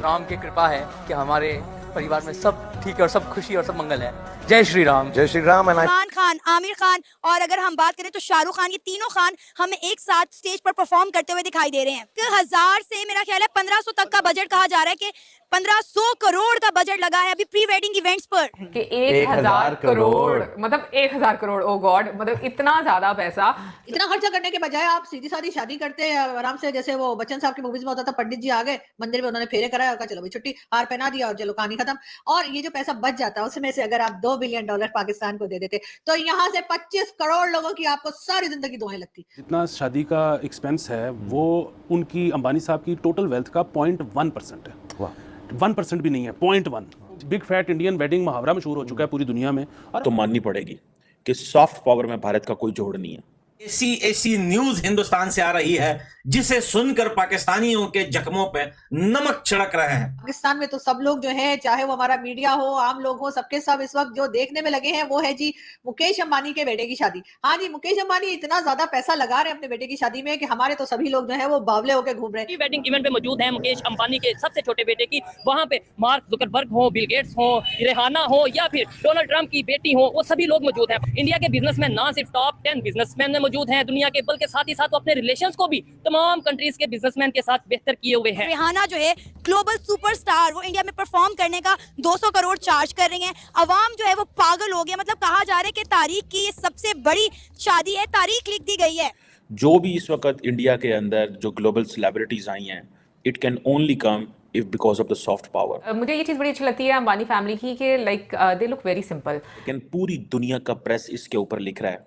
राम की कृपा है कि हमारे परिवार में सब ठीक है और सब खुशी और सब मंगल है। जय श्री राम। जय श्री राम। सलमान खान, आमिर खान और अगर हम बात करें तो शाहरुख खान, ये तीनों खान हमें एक साथ स्टेज पर परफॉर्म करते हुए दिखाई दे रहे हैं। 1000 से मेरा ख्याल है 1500 तक का बजट कहा जा रहा है कि 1500 करोड़ का बजट लगा है अभी प्री वेडिंग इवेंट्स पर कि 1000 करोड़ मतलब 1000 करोड़। ओ गॉड, मतलब इतना ज्यादा पैसा। इतना खर्चा करने के बजाय आप सीधी सादी शादी करते हैं आराम से, जैसे वो बच्चन साहब की मूवीज में होता था, पंडित जी आ गए मंदिर में, उन्होंने फेरे कराया और कहा चलो भाई छुट्टी, हार पहना दिया और चलो कहानी खत्म। और ये जो पैसा बच जाता है उसमें से अगर आप $2 बिलियन पाकिस्तान को दे देते तो यहाँ से 25 करोड़ लोगों की आपको सारी जिंदगी दुआएं लगती। जितना शादी का एक्सपेंस है वो उनकी अंबानी साहब की टोटल वेल्थ का 0.1% है। 1% भी नहीं है, 0.1। बिग फैट इंडियन वेडिंग मुहावरा मशहूर हो चुका है पूरी दुनिया में। और तो माननी पड़ेगी कि सॉफ्ट पावर में भारत का कोई जोड़ नहीं है। ऐसी न्यूज हिंदुस्तान से आ रही है जिसे सुनकर पाकिस्तानियों के जख्मों पे नमक छिड़क रहे हैं। पाकिस्तान में तो सब लोग जो है, चाहे वो हमारा मीडिया हो, आम लोग हो, सबके सब इस वक्त जो देखने में लगे हैं वो है जी मुकेश अंबानी के बेटे की शादी। हाँ जी, मुकेश अंबानी इतना ज्यादा पैसा लगा रहे हैं अपने बेटे की शादी में कि हमारे तो सभी लोग जो है वो बावले होकर घूम रहे हैं। वेडिंग इवेंट पे मौजूद है मुकेश अंबानी के सबसे छोटे बेटे की। वहाँ पे मार्क जुकरबर्ग हो, बिल गेट्स हो, रेहाना हो या फिर डोनाल्ड ट्रंप की बेटी हो, वो सभी लोग मौजूद हैं। इंडिया के बिजनेसमैन ना सिर्फ टॉप 10 बिजनेसमैन में मौजूद हैं दुनिया के, बल्कि साथ ही साथ वो अपने रिलेशंस को भी तमाम कंट्रीज के बिजनेसमैन के साथ बेहतर किए हुए हैं। रिहाना जो है ग्लोबल सुपरस्टार, वो इंडिया में परफॉर्म करने का 200 करोड़ चार्ज कर रही हैं। अवाम जो है वो पागल हो गया, मतलब कहा जा रहा है कि तारीख की ये सबसे बड़ी शादी है, तारीख लिख दी गई है। जो भी इस वक्त इंडिया के अंदर जो ग्लोबल सेलिब्रिटीज आई हैं, it can only come if because of the soft power. मुझे ये चीज बड़ी अच्छी लगती है अंबानी फैमिली की कि like they look very simple. लेकिन पूरी दुनिया का प्रेस इसके ऊपर लिख रहा है,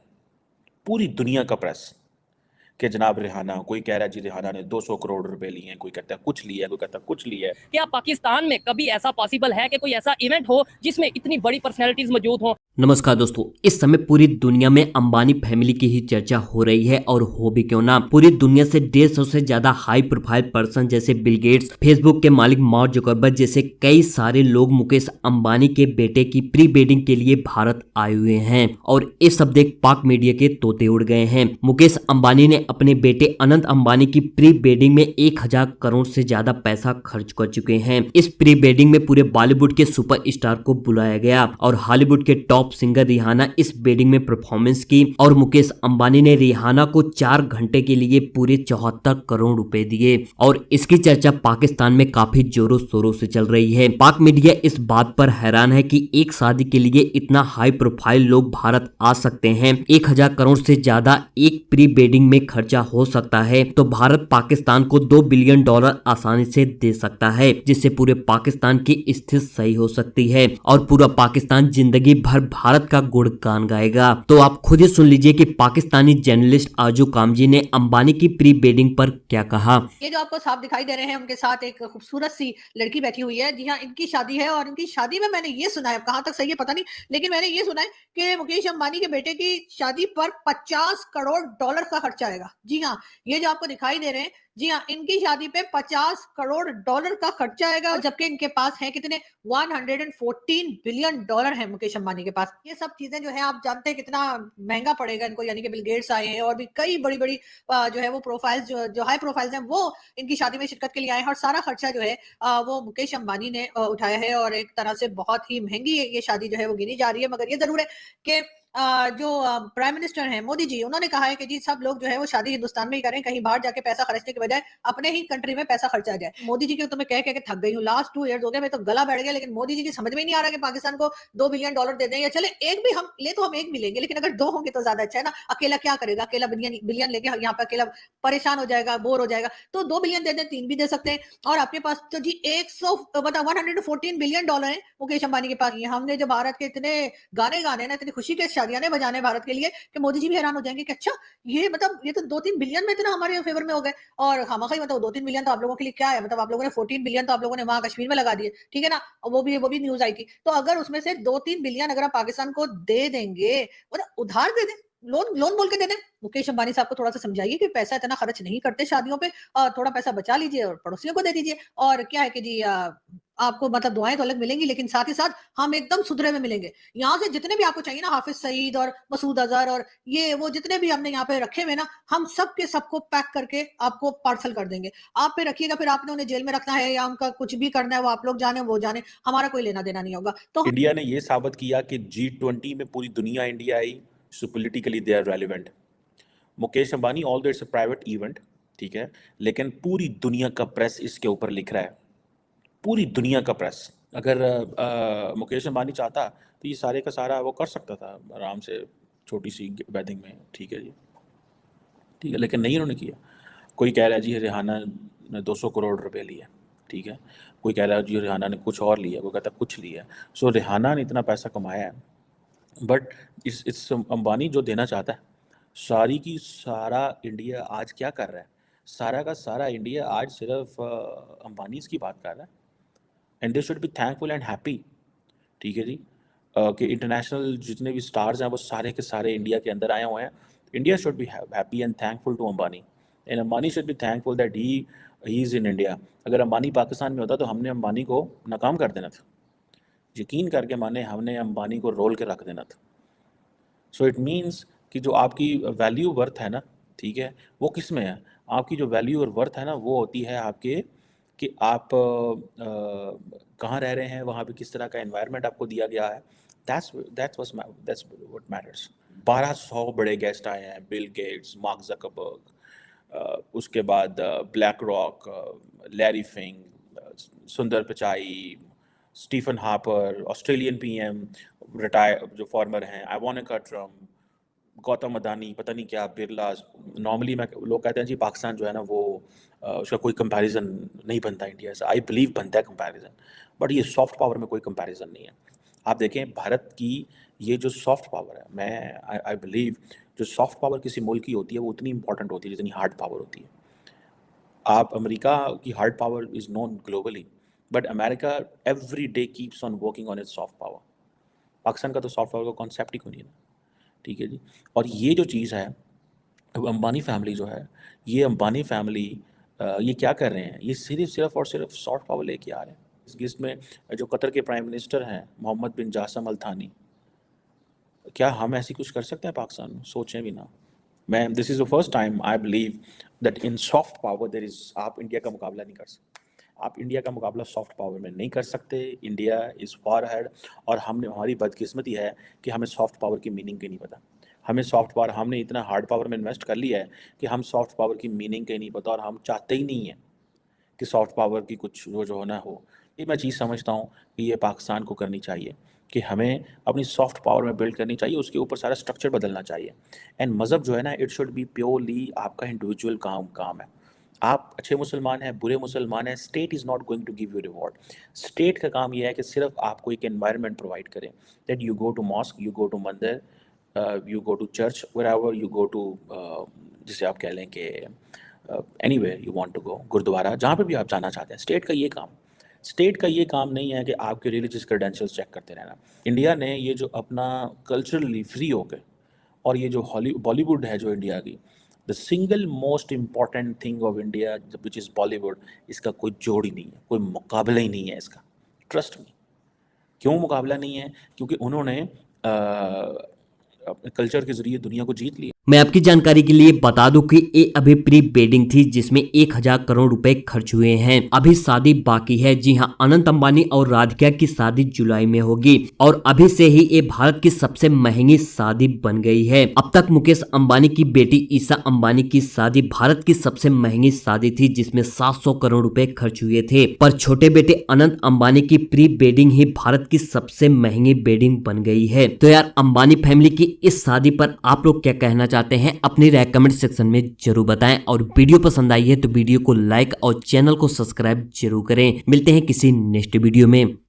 पूरी दुनिया का प्रेस, कि जनाब रिहाना, कोई कह रहा है जी रिहाना ने 200 करोड़ रुपए लिए हैं, कोई कहता है कुछ लिया है, कोई कहता है कुछ लिया है। क्या पाकिस्तान में कभी ऐसा पॉसिबल है कि कोई ऐसा इवेंट हो जिसमें इतनी बड़ी पर्सनैलिटीज मौजूद हो? नमस्कार दोस्तों, इस समय पूरी दुनिया में अंबानी फैमिली की ही चर्चा हो रही है और हो भी क्यों ना। पूरी दुनिया से 150 से ज्यादा हाई प्रोफाइल पर्सन जैसे बिल गेट्स, फेसबुक के मालिक मार्क जुकरबर्ग जैसे कई सारे लोग मुकेश अंबानी के बेटे की प्री वेडिंग के लिए भारत आए हुए हैं और ये सब देख पाक मीडिया के तोते उड़ गए हैं। मुकेश अंबानी ने अपने बेटे अनंत अंबानी की प्री वेडिंग में 1000 करोड़ से ज्यादा पैसा खर्च कर चुके हैं। इस प्री वेडिंग में पूरे बॉलीवुड के सुपरस्टार को बुलाया गया और हॉलीवुड के टॉप सिंगर रिहाना इस वेडिंग में परफॉर्मेंस की और मुकेश अंबानी ने रिहाना को 4 घंटे के लिए पूरे 74 करोड़ रुपए दिए और इसकी चर्चा पाकिस्तान में काफी जोरों शोरों से चल रही है। पाक मीडिया इस बात पर हैरान है कि एक शादी के लिए इतना हाई प्रोफाइल लोग भारत आ सकते हैं। 1000 करोड़ से ज्यादा एक प्री वेडिंग में खर्चा हो सकता है तो भारत पाकिस्तान को $2 बिलियन आसानी से दे सकता है, जिससे पूरे पाकिस्तान की स्थिति सही हो सकती है और पूरा पाकिस्तान जिंदगी भर भारत का गुणगान गाएगा। तो आप खुद ही सुन लीजिए कि पाकिस्तानी जर्नलिस्ट आजू कामजी ने अंबानी की प्री वेडिंग पर क्या कहा। ये जो आपको साफ दिखाई दे रहे हैं, उनके साथ एक खूबसूरत सी लड़की बैठी हुई है। जी हाँ, इनकी शादी है और इनकी शादी में मैंने ये सुना है, कहाँ तक सही है पता नहीं, लेकिन मैंने ये सुना है कि मुकेश अंबानी के बेटे की शादी पर $50 करोड़ का खर्चा आएगा। जी हाँ, ये जो आपको दिखाई दे रहे हैं, जी हाँ, इनकी शादी पे $50 करोड़ का खर्चा आएगा, जबकि इनके पास है कितने 114 बिलियन डॉलर है मुकेश अंबानी के पास। ये सब चीजें जो है आप जानते हैं कितना महंगा पड़ेगा इनको, यानी कि बिल गेट्स आए हैं और भी कई बड़ी बड़ी जो है वो प्रोफाइल्स जो हाई प्रोफाइल्स हैं वो इनकी शादी में शिरकत के लिए आए हैं और सारा खर्चा जो है वो मुकेश अंबानी ने उठाया है और एक तरह से बहुत ही महंगी ये शादी जो है वो गिनी जा रही है। मगर ये जरूर है कि जो प्राइम मिनिस्टर हैं मोदी जी, उन्होंने कहा है कि जी सब लोग जो है वो शादी हिंदुस्तान में ही करें, कहीं बाहर जाके पैसा खर्चने के बजाय अपने ही कंट्री में पैसा खर्चा जाए। मोदी जी के तो मैं कह के थक गई हूँ, लास्ट 2 इयर्स हो गए, मैं तो गला बैठ गया, लेकिन मोदी जी की समझ में नहीं आ रहा कि पाकिस्तान को $2 बिलियन दे दें या चले एक भी हम ले तो हम एक भी लेंगे, लेकिन अगर 2 होंगे तो ज्यादा अच्छा है ना। अकेला क्या करेगा, अकेला बिलियन लेके यहाँ पे अकेला परेशान हो जाएगा, बोर हो जाएगा। तो 2 बिलियन दे दें, 3 भी दे सकते हैं। और आपके पास तो जी 114 बिलियन डॉलर है मुकेश अंबानी के पास। हमने जो भारत के इतने गाने गाने ना, इतनी खुशी के शादियां बजाने भारत के लिए कि मोदी जी भी हैरान हो जाएंगे कि अच्छा ये मतलब ये तो 2-3 बिलियन में इतना हमारे फेवर में हो गए। और खामखा मतलब 2-3 बिलियन तो आप लोगों के लिए क्या है, मतलब आप लोगों ने 14 बिलियन तो आप लोगों ने वहां कश्मीर में लगा दिए, ठीक है ना, और वो भी न्यूज आई थी। तो अगर उसमें से 2-3 बिलियन अगर आप पाकिस्तान को दे देंगे, मतलब उधार दे दें, लोन बोल के दे दें। मुकेश अंबानी साहब को थोड़ा सा समझाइए कि पैसा इतना खर्च नहीं करते शादियों पे, और थोड़ा पैसा बचा लीजिए और पड़ोसियों को दे दीजिए। और क्या है कि जी आपको मतलब दुआएं तो अलग मिलेंगी, लेकिन साथ ही साथ हम एकदम सुधरे में मिलेंगे। यहाँ से जितने भी आपको चाहिए ना, हाफिज सईद और मसूद अजहर और ये वो जितने भी हमने यहाँ पे रखे हुए ना, हम सब के सबको पैक करके आपको पार्सल कर देंगे। आप पे रखिएगा, फिर आपने उन्हें जेल में रखना है या उनका कुछ भी करना है, वो आप लोग जाने, वो जाने, हमारा कोई लेना देना नहीं होगा। तो इंडिया ने ये साबित किया कि G20 में पूरी दुनिया इंडिया आई, so politically they are relevant. Mukesh Ambani all it's a private event, ठीक है, लेकिन पूरी दुनिया का प्रेस इसके ऊपर लिख रहा है, पूरी दुनिया का प्रेस। अगर मुकेश अंबानी चाहता तो ये सारे का सारा वो कर सकता था आराम से, छोटी सी वेडिंग में, ठीक है जी, ठीक है, लेकिन नहीं उन्होंने किया। कोई कह रहा है जी रिहाना ने 200 करोड़ रुपए लिए, ठीक है, कोई कह रहा है जी रिहाना ने कुछ और लिया, कोई कहता कुछ लिया। सो रिहाना ने इतना पैसा कमाया है, बट इस अंबानी जो देना चाहता है, सारी की सारा इंडिया आज क्या कर रहा है, सारा का सारा इंडिया आज सिर्फ अंबानी की बात कर रहा है। And they should be thankful and happy, ठीक है जी, कि इंटरनेशनल जितने भी स्टार्स हैं वो सारे के सारे इंडिया के अंदर आए हुए हैं। India should be happy and thankful to Ambani, and Ambani should be thankful that he is in India. अगर अंबानी पाकिस्तान में होता तो हमने अंबानी को नाकाम कर देना था, यकीन करके माने, हमने अंबानी को रोल के रख देना था। सो इट मीन्स कि जो आपकी वैल्यू वर्थ है ना, ठीक है, वो किस में है? आपकी जो वैल्यू और वर्थ है ना, वो होती है आपके कि आप कहाँ रह रहे हैं, वहाँ पे किस तरह का एनवायरनमेंट आपको दिया गया है। That's what matters. 1200 बड़े गेस्ट आए हैं, बिल गेट्स, मार्क ज़करबर्ग, उसके बाद black rock, Larry Fink, Sundar Pichai, Stephen Harper, Australian PM retire जो फॉर्मर हैं, इवान्का ट्रम्प, गौतम अदानी, पता नहीं क्या, बिरला। नॉर्मली लोग कहते हैं जी पाकिस्तान जो है ना वो उसका कोई कंपैरिजन नहीं बनता इंडिया से। आई बिलीव बनता है कंपैरिजन, बट ये सॉफ्ट पावर में कोई कंपैरिजन नहीं है। आप देखें भारत की ये जो सॉफ्ट पावर है, मैं आई बिलीव जो सॉफ्ट पावर किसी मुल्क की होती है वो उतनी इंपॉर्टेंट होती है जितनी हार्ड पावर होती है। आप अमेरिका की hard power is known globally, but America every day keeps on working on it's soft power. Pakistan का तो सॉफ्ट पावर का कॉन्सेप्ट ही कोई नहीं है, ठीक है जी। और ये जो चीज़ है, अंबानी फैमिली जो है, ये अंबानी फैमिली ये क्या कर रहे हैं, ये सिर्फ और सिर्फ सॉफ्ट पावर लेके आ रहे हैं। इसमें जो कतर के प्राइम मिनिस्टर हैं मोहम्मद बिन जासम अल थानी, क्या हम ऐसी कुछ कर सकते हैं पाकिस्तान में? सोचें भी ना। मैं this is the first time I believe that in soft power there is, आप इंडिया का मुकाबला नहीं कर सकते। आप इंडिया का मुकाबला सॉफ्ट पावर में नहीं कर सकते। इंडिया इज़ फार अहेड, और हमारी बदकिस्मती है कि हमें सॉफ्ट पावर की मीनिंग की नहीं पता। हमें सॉफ्ट पावर, हमने इतना हार्ड पावर में इन्वेस्ट कर लिया है कि हम सॉफ्ट पावर की मीनिंग का ही नहीं पता, और हम चाहते ही नहीं हैं कि सॉफ्ट पावर की कुछ जो होना हो। ये मैं चीज़ समझता हूँ कि ये पाकिस्तान को करनी चाहिए कि हमें अपनी सॉफ्ट पावर में बिल्ड करनी चाहिए, उसके ऊपर सारा स्ट्रक्चर बदलना चाहिए। एंड मज़हब जो है ना, इट शुड बी प्योरली आपका इंडिविजुअल काम है। आप अच्छे मुसलमान हैं, बुरे मुसलमान हैं, state is not going to give you reward. State का काम यह है कि सिर्फ आपको एक एनवायरनमेंट प्रोवाइड करें, that you go to mosque, you go to mandir, you go to church, wherever you go to, जिसे आप कह लें कि anywhere you want to go, gurdwara, जहाँ पे भी आप जाना चाहते हैं। स्टेट का ये काम नहीं है कि आपके रिलीजियस क्रेडेंशियल्स चेक करते रहना। इंडिया ने ये जो अपना कल्चरली फ्री हो गए, और ये जो बॉलीवुड है जो इंडिया की, the single most important thing of India which is Bollywood, इसका कोई जोड़ ही नहीं है, कोई मुकाबला ही नहीं है इसका। Trust me. क्यों मुकाबला नहीं है? क्योंकि उन्होंने अपने कल्चर के जरिए दुनिया को जीत लिया। मैं आपकी जानकारी के लिए बता दूं कि ये अभी प्री वेडिंग थी जिसमें 1000 करोड़ रुपए खर्च हुए हैं। अभी शादी बाकी है। जी हां, अनंत अंबानी और राधिका की शादी जुलाई में होगी, और अभी से ही ये भारत की सबसे महंगी शादी बन गई है। अब तक मुकेश अंबानी की बेटी ईशा अंबानी की शादी भारत की सबसे महंगी शादी थी, जिसमें 700 करोड़ रुपए खर्च हुए थे। पर छोटे बेटे अनंत अंबानी की प्री वेडिंग ही भारत की सबसे महंगी वेडिंग बन गई है। तो यार, अंबानी फैमिली की इस शादी पर आप लोग क्या कहना चाहते हैं? अपनी राय कमेंट सेक्शन में जरूर बताएं, और वीडियो पसंद आई है तो वीडियो को लाइक और चैनल को सब्सक्राइब जरूर करें। मिलते हैं किसी नेक्स्ट वीडियो में।